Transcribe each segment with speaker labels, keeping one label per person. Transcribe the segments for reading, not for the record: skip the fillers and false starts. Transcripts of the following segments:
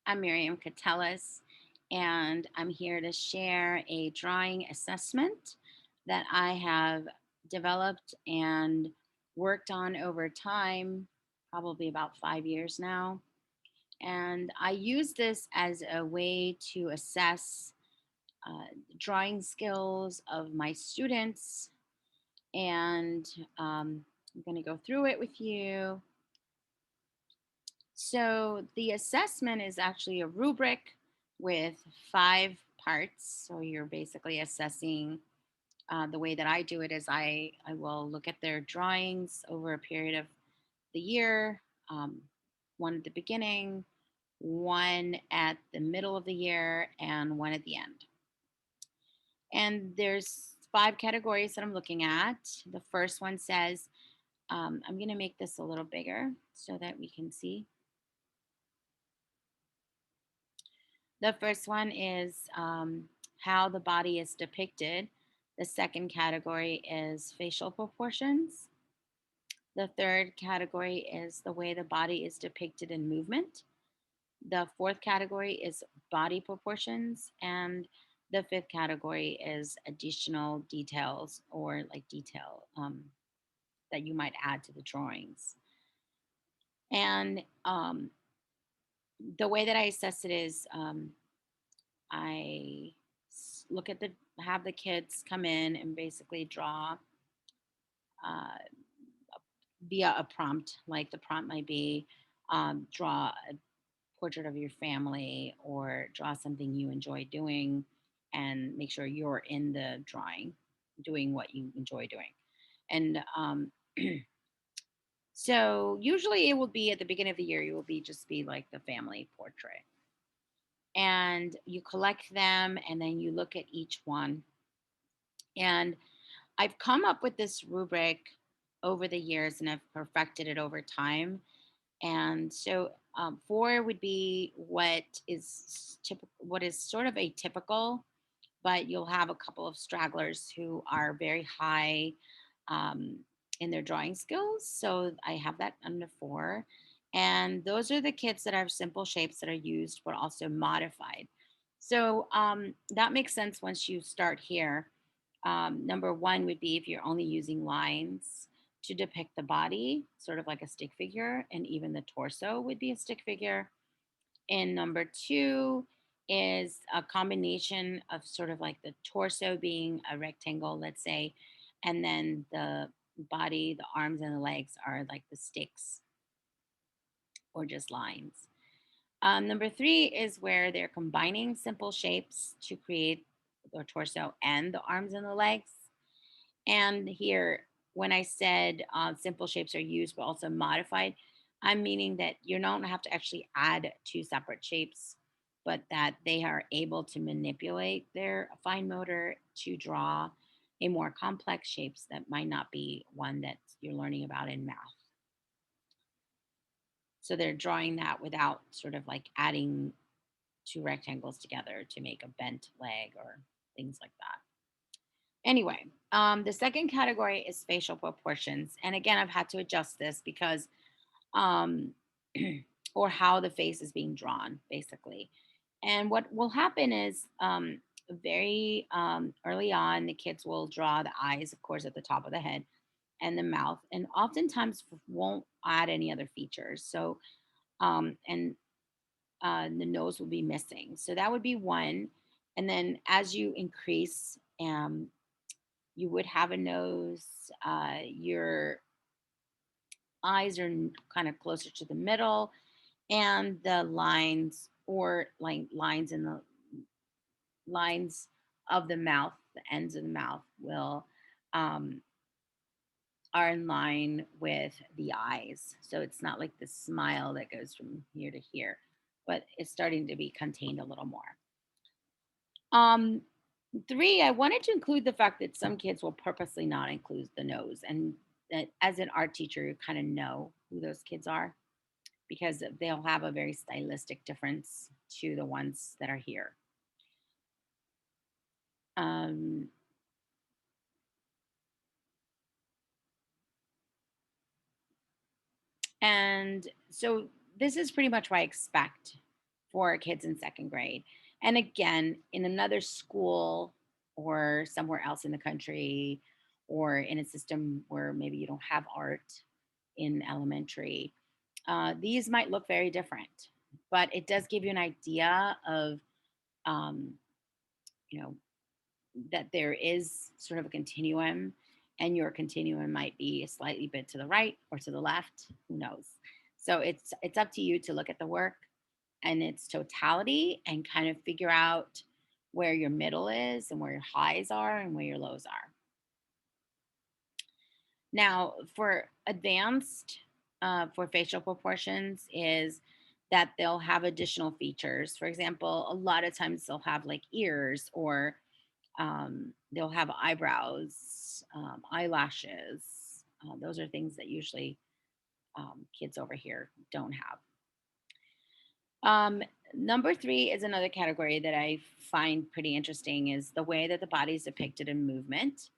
Speaker 1: I'm Miriam Catellis, and I'm here to share a drawing assessment that I have developed and worked on over time, probably about 5 years now. And I use this as a way to assess uh, drawing skills of my students. And I'm going to go through it with you. So the assessment is actually a rubric with 5 parts. So you're basically assessing. The way that I do it is I will look at their drawings over a period of the year, um, one at the beginning, one at the middle of the year, and one at the end. And there's 5 categories that I'm looking at. The first one says, I'm going to make this a little bigger so that we can see. The first one is how the body is depicted. The second category is facial proportions. The third category is the way the body is depicted in movement. The fourth category is body proportions. And the fifth category is additional details or like detail that you might add to the drawings. And the way that I assess it is I look at have the kids come in and basically draw uh, via a prompt. Like the prompt might be draw a portrait of your family or draw something you enjoy doing and make sure you're in the drawing, doing what you enjoy doing. And so usually it will be at the beginning of the year, you will be just be like the family portrait. And you collect them and then you look at each one. And I've come up with this rubric over the years and I've perfected it over time. And so 4 would be what is sort of atypical, but you'll have a couple of stragglers who are very high um, in their drawing skills. So I have that under 4. And those are the kits that have simple shapes that are used, but also modified. So that makes sense once you start here. Number 1 would be if you're only using lines to depict the body, sort of like a stick figure, and even the torso would be a stick figure. And number 2 is a combination of sort of like the torso being a rectangle, let's say, and then the body, the arms, and the legs are like the sticks or just lines. Number 3 is where they're combining simple shapes to create the torso and the arms and the legs. And here, when I said simple shapes are used but also modified, I'm meaning that you don't have to actually add 2 separate shapes, but that they are able to manipulate their fine motor to draw a more complex shapes that might not be one that you're learning about in math. So they're drawing that without sort of like adding 2 rectangles together to make a bent leg or things like that. Anyway, the second category is facial proportions. And again, I've had to adjust this because, um, or how the face is being drawn, basically. And what will happen is very early on, the kids will draw the eyes, of course, at the top of the head and the mouth, and oftentimes won't add any other features. So, and the nose will be missing. So that would be one. And then as you increase, you would have a nose. Your eyes are kind of closer to the middle, and the lines or like lines in the lines of the mouth, the ends of the mouth will um, are in line with the eyes. So it's not like the smile that goes from here to here, but it's starting to be contained a little more. Um, 3, I wanted to include the fact that some kids will purposely not include the nose, and that as an art teacher, you kind of know who those kids are because they'll have a very stylistic difference to the ones that are here. Um, and so this is pretty much what I expect for kids in second grade. And again, in another school or somewhere else in the country, or in a system where maybe you don't have art in elementary, these might look very different. But it does give you an idea of, um, you know, that there is sort of a continuum, and your continuum might be a slightly bit to the right or to the left. Who knows? So it's up to you to look at the work and its totality and kind of figure out where your middle is and where your highs are and where your lows are. Now, for advanced, for facial proportions, is that they'll have additional features. For example, a lot of times they'll have like ears, or they'll have eyebrows, eyelashes. Those are things that usually kids over here don't have. Number three is another category that I find pretty interesting, is the way that the body is depicted in movement.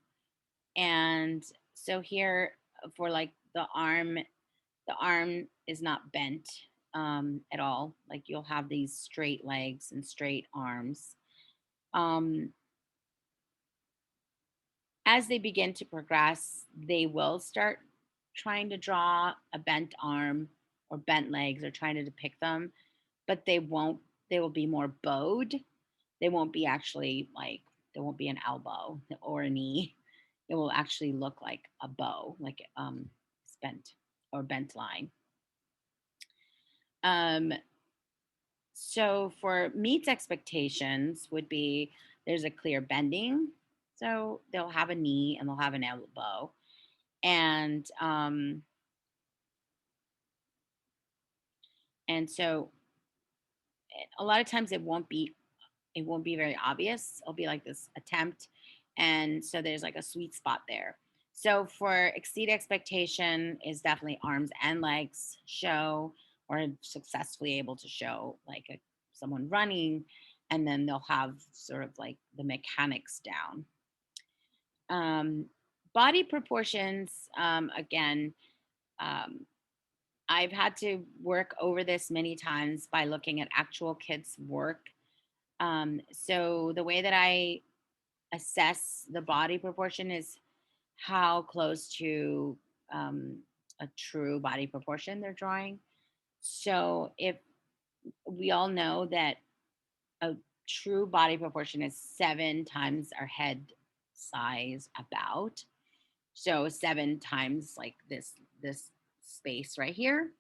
Speaker 1: And so here, for like the arm is not bent at all. Like you'll have these straight legs and straight arms. Um, as they begin to progress, they will start trying to draw a bent arm or bent legs, or trying to depict them, but they will be more bowed. They won't be actually like, there won't be an elbow or a knee. It will actually look like a bow, like bent or bent line. Um, so for meets expectations would be, there's a clear bending. So they'll have a knee and they'll have an elbow. And and so a lot of times it won't be very obvious. It'll be like this attempt. And so there's like a sweet spot there. So for exceed expectation is definitely arms and legs show, or successfully able to show like someone running, and then they'll have sort of like the mechanics down. Um, body proportions, again, um, I've had to work over this many times by looking at actual kids' work. So the way that I assess the body proportion is how close to um, a true body proportion they're drawing. So if we all know that a true body proportion is 7 times our head size, about, so 7 times like this space right here.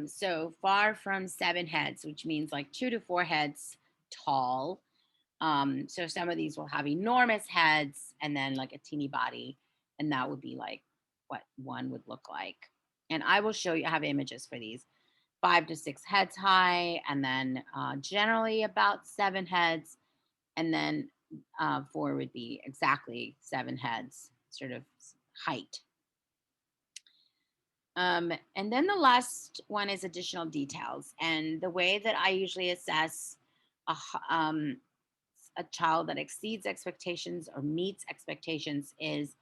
Speaker 1: So far from 7 heads, which means like 2 to 4 heads tall. So some of these will have enormous heads and then like a teeny body, and that would be like what one would look like. And I will show you, I have images for these. 5 to 6 heads high, and then generally about 7 heads, and then four would be exactly 7 heads, sort of height. And then the last one is additional details. And the way that I usually assess a child that exceeds expectations or meets expectations is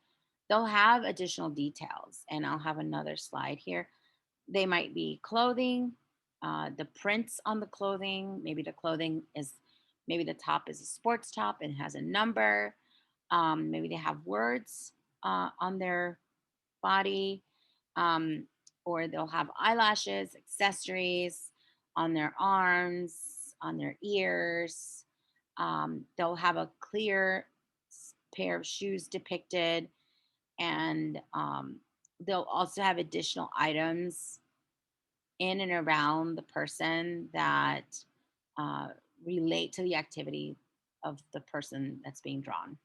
Speaker 1: they'll have additional details. And I'll have another slide here. They might be clothing, the prints on the clothing. Maybe the clothing is, maybe the top is a sports top and has a number. Maybe they have words on their body, um, or they'll have eyelashes, accessories on their arms, on their ears. They'll have a clear pair of shoes depicted, and they'll also have additional items in and around the person that uh, relate to the activity of the person that's being drawn.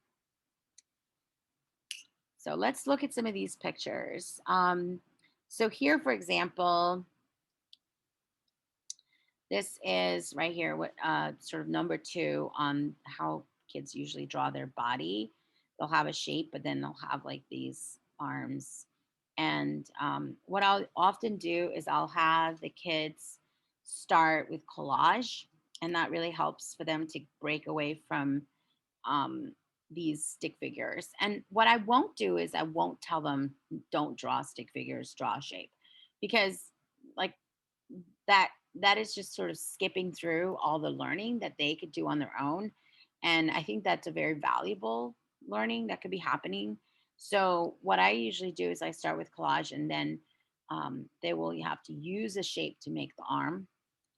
Speaker 1: So let's look at some of these pictures. So here, for example, this is right here, what sort of number two on how kids usually draw their body. They'll have a shape, but then they'll have like these arms. And what I'll often do is I'll have the kids start with collage, and that really helps for them to break away from um, these stick figures. And what I won't do is I won't tell them, don't draw stick figures, draw a shape, because like that that is just sort of skipping through all the learning that they could do on their own. And I think that's a very valuable learning that could be happening. So, what I usually do is I start with collage, and then they will have to use a shape to make the arm,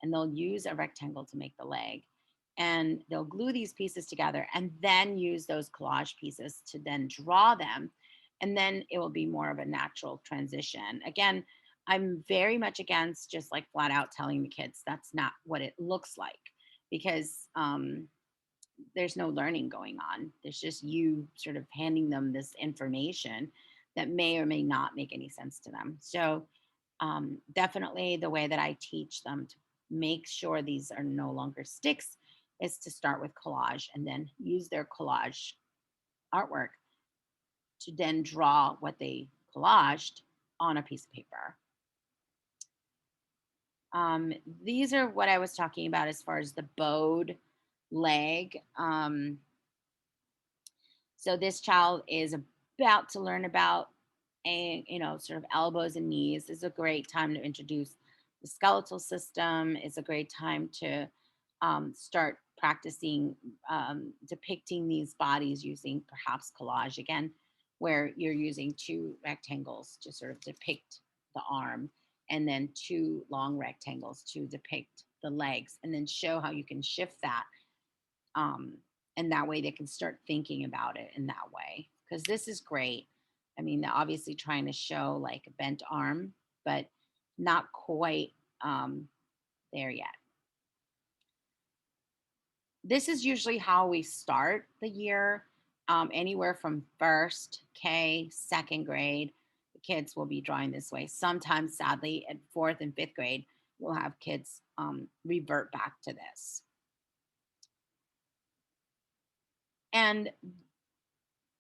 Speaker 1: and they'll use a rectangle to make the leg. And they'll glue these pieces together and then use those collage pieces to then draw them. And then it will be more of a natural transition. Again, I'm very much against just like flat out telling the kids that's not what it looks like, because there's no learning going on. There's just you sort of handing them this information that may or may not make any sense to them. So, definitely the way that I teach them to make sure these are no longer sticks is to start with collage and then use their collage artwork to then draw what they collaged on a piece of paper. Um, these are what I was talking about as far as the bowed leg. So this child is about to learn about a, sort of elbows and knees. This is a great time to introduce the skeletal system. It's a great time to start practicing depicting these bodies using perhaps collage again, where you're using two rectangles to sort of depict the arm, and then two long rectangles to depict the legs, and then show how you can shift that, um, and that way they can start thinking about it in that way, because this is great. I mean, they're obviously trying to show like a bent arm, but not quite um, there yet. This is usually how we start the year, anywhere from first K, second grade. The kids will be drawing this way. Sometimes, sadly, at fourth and fifth grade, we'll have kids revert back to this. And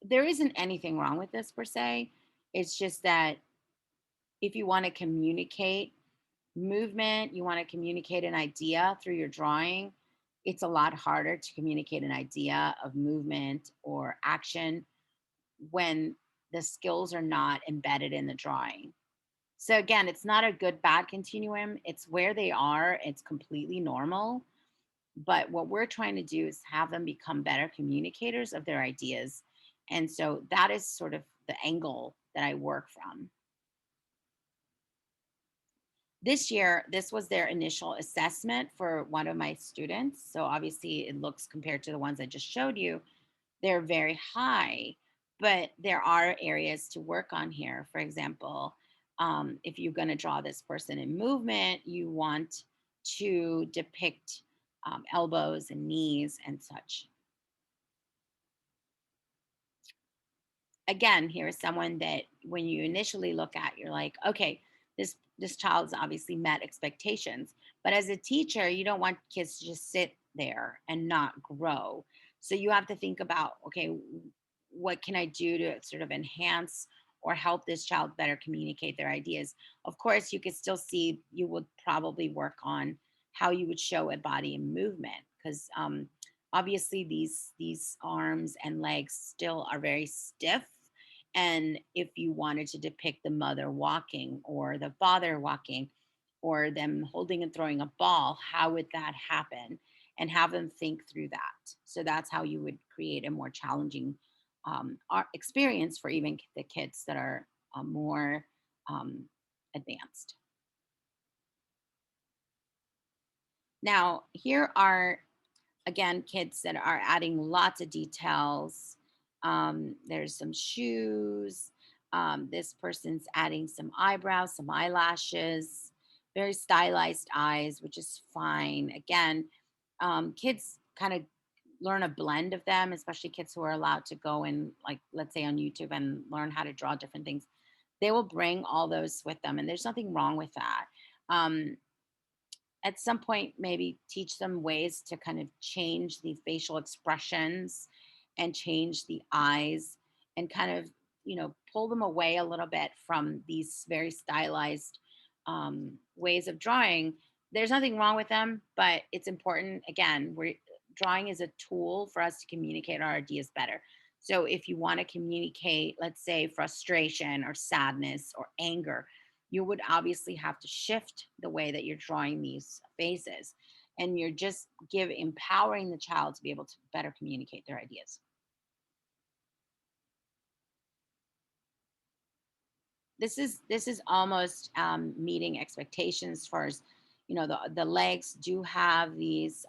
Speaker 1: there isn't anything wrong with this per se. It's just that if you want to communicate movement, you want to communicate an idea through your drawing, it's a lot harder to communicate an idea of movement or action when the skills are not embedded in the drawing. So again, it's not a good bad continuum. It's where they are. It's completely normal. But what we're trying to do is have them become better communicators of their ideas. And so that is sort of the angle that I work from. This year, this was their initial assessment for one of my students. So obviously, it looks compared to the ones I just showed you, they're very high, but there are areas to work on here. For example, if you're going to draw this person in movement, you want to depict elbows and knees and such. Again, here is someone that when you initially look at, you're like, okay, this child's obviously met expectations. But as a teacher, you don't want kids to just sit there and not grow. So you have to think about, okay, what can I do to sort of enhance or help this child better communicate their ideas? Of course, you could still see you would probably work on how you would show a body in movement, because obviously these arms and legs still are very stiff. And if you wanted to depict the mother walking or the father walking or them holding and throwing a ball, how would that happen? And have them think through that. So that's how you would create a more challenging art experience for even the kids that are more um, advanced. Now, here are again kids that are adding lots of details. There's some shoes. This person's adding some eyebrows, some eyelashes, very stylized eyes, which is fine. Again, kids kind of learn a blend of them, especially kids who are allowed to go and, like, let's say on YouTube and learn how to draw different things. They will bring all those with them, and there's nothing wrong with that. Um, at some point maybe teach them ways to kind of change the facial expressions and change the eyes, and kind of pull them away a little bit from these very stylized ways of drawing. There's nothing wrong with them, but it's important, again, we're drawing is a tool for us to communicate our ideas better. So if you want to communicate, let's say, frustration or sadness or anger, you would obviously have to shift the way that you're drawing these faces. And you're just empowering the child to be able to better communicate their ideas. This is almost meeting expectations as far as, the legs do have these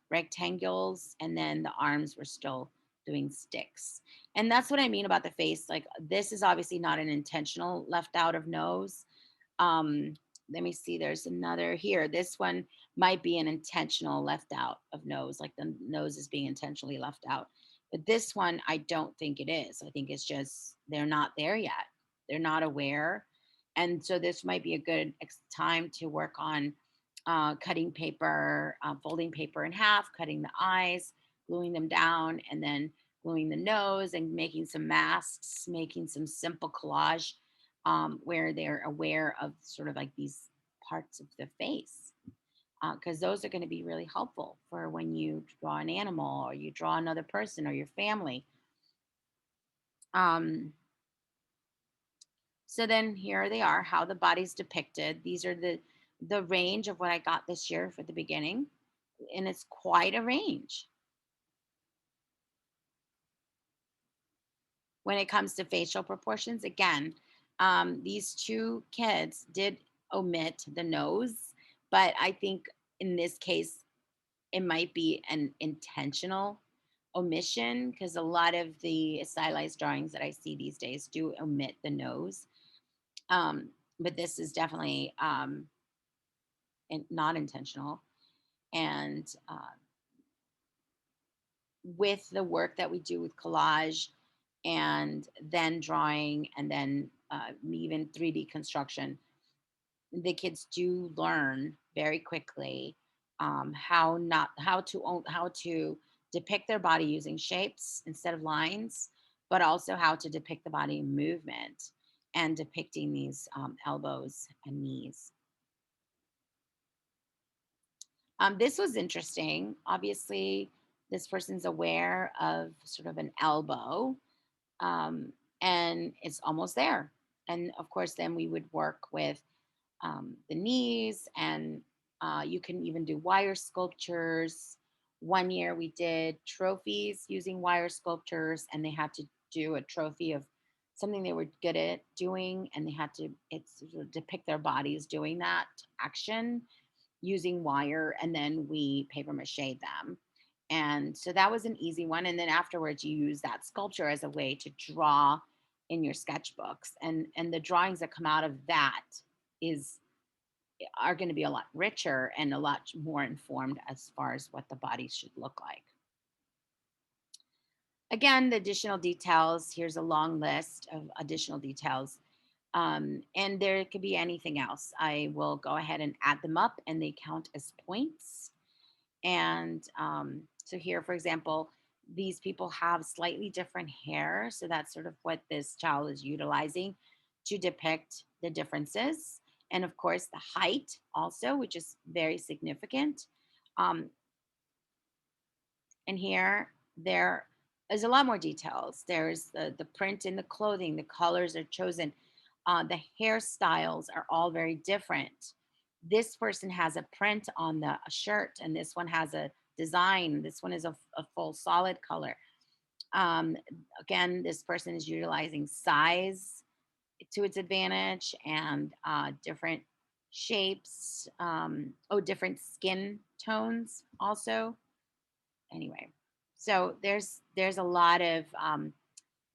Speaker 1: rectangles, and then the arms were still doing sticks. And that's what I mean about the face. Like, this is obviously not an intentional left out of nose. um Let me see, there's another here. This one might be an intentional left out of nose, like the nose is being intentionally left out. But this one, I don't think it is. I think it's just they're not there yet. They're not aware. And so this might be a good time to work on cutting paper, folding paper in half, cutting the eyes, gluing them down, and then gluing the nose, and making some masks, making some simple collage where they're aware of sort of like these parts of the face. Because those are going to be really helpful for when you draw an animal, or you draw another person or your family. Um, so then here they are, how the body's depicted. These are the range of what I got this year for the beginning, and it's quite a range when it comes to facial proportions. Again, these two kids did omit the nose, but I think in this case it might be an intentional omission, because a lot of the stylized drawings that I see these days do omit the nose. Um, but this is definitely not intentional. And with the work that we do with collage, and then drawing, and then even 3D construction, the kids do learn very quickly how to depict their body using shapes instead of lines, but also how to depict the body in movement, and depicting these elbows and knees. This was interesting. Obviously, this person's aware of sort of an elbow, um, and it's almost there. And of course, then we would work with the knees, and you can even do wire sculptures. One year we did trophies using wire sculptures, and they had to do a trophy of something they were good at doing, and they had to depict their bodies doing that action using wire, and then we paper mache them. And so that was an easy one. And then afterwards, you use that sculpture as a way to draw in your sketchbooks, and the drawings that come out of that is are going to be a lot richer and a lot more informed as far as what the body should look like. Again, the additional details, here's a long list of additional details. And there could be anything else. I will go ahead and add them up, and they count as points. And so here, for example, these people have slightly different hair. So that's sort of what this child is utilizing to depict the differences. And of course, the height also, which is very significant. Um, and here, there is a lot more details. There's the print in the clothing, the colors are chosen, the hairstyles are all very different. This person has a print on the shirt, and this one has a design. This one is a full solid color. Um, Again, this person is utilizing size to its advantage, and different shapes, different skin tones also. Anyway, so there's a lot of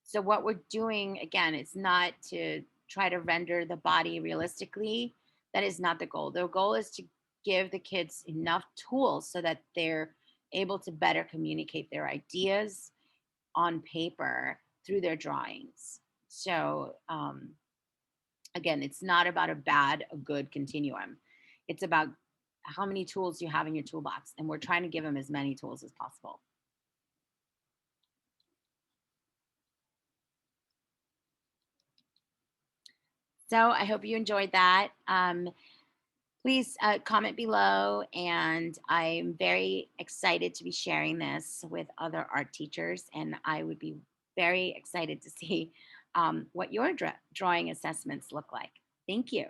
Speaker 1: so what we're doing, again, it's not to try to render the body realistically. That is not the goal. The goal is to give the kids enough tools so that they're able to better communicate their ideas on paper through their drawings. So again, it's not about a good continuum. It's about how many tools you have in your toolbox, and we're trying to give them as many tools as possible. So I hope you enjoyed that. Please comment below, and I'm very excited to be sharing this with other art teachers, and I would be very excited to see what your drawing assessments look like. Thank you.